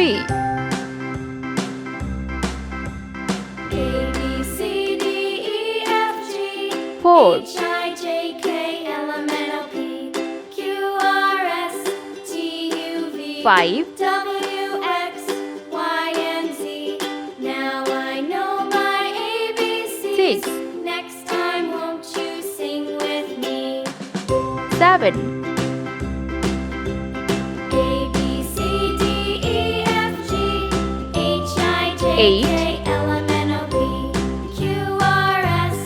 3, A, B, C, D, E, F, G, 4, H, I, J, K, L, M, N, O, P, Q, R, S, T, U, V, 5, W, X, Y, and Z. Now I know my ABCs. 6, Next time, won't you sing with me? 7, A, B, C, D, E, F, G, H, I, J, 8, K, L, M, N, O, P, Q, R, S,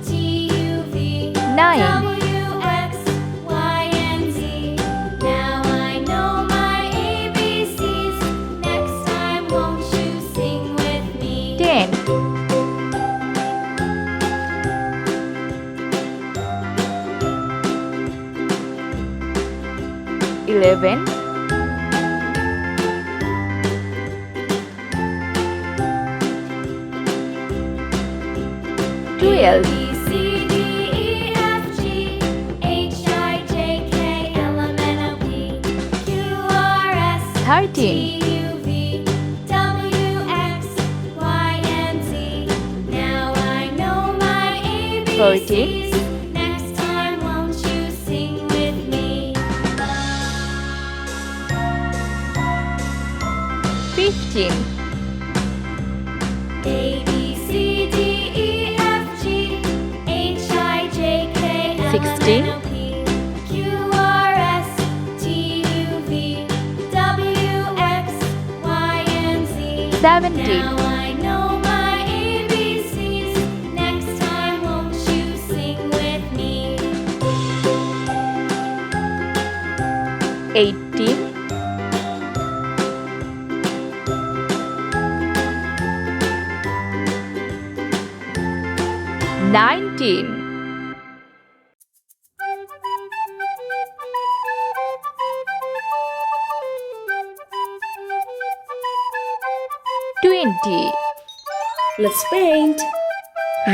T, U, V, 9, W, X, Y, and Z. Now I know my ABCs. Next time, won't you sing with me? 10, 11, 12, B, C, D, E, F, G, H, I, J, K, L, M, N, O, P, Q, R, S, 13, T, U, V, W, X, Y, and Z. Now I know my ABCs. 14, Next time, won't you sing with me? 15, A, B, C, D, E, F, G, H, I, J, K, L, M, 16, N, O, P, Q, R, S, T, U, V, W, X, Y, and Z. 17, Now I know my ABCs. Next time, won't you sing with me? 18, 19, 20, Let's paint.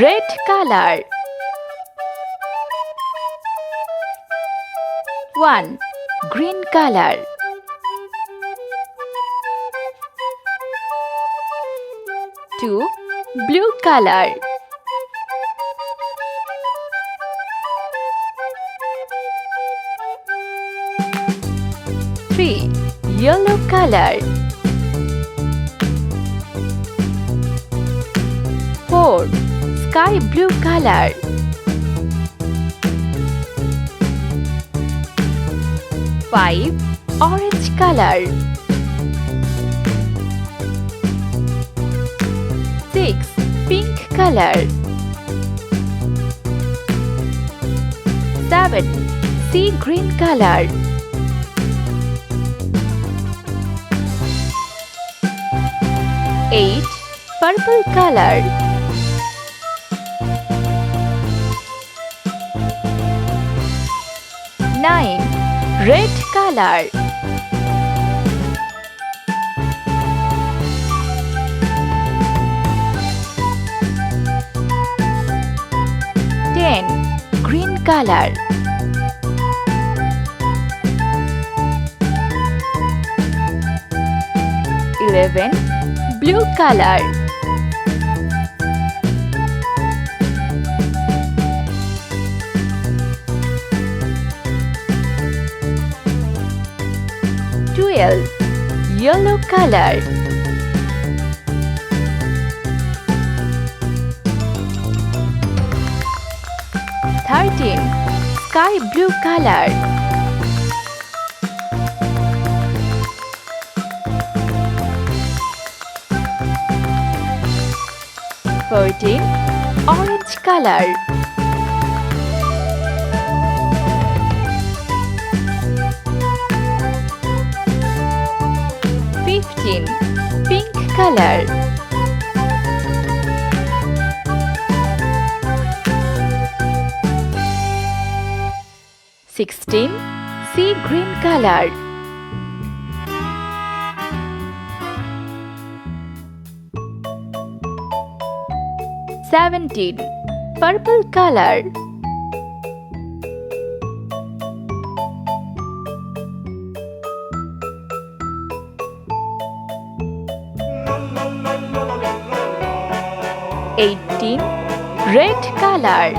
red color. 1, green color. 2, blue color. 3, yellow color. 4, sky blue color. 5, orange color. 6, pink color. 7, sea green color. 8, purple color. 9, red color. 10, green color. 11, blue color. 12, yellow color. 13, sky blue color. 14, orange color. 15, pink color. 16, sea green color. 17, purple color. 18, 18. Red color.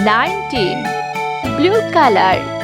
19. Blue color.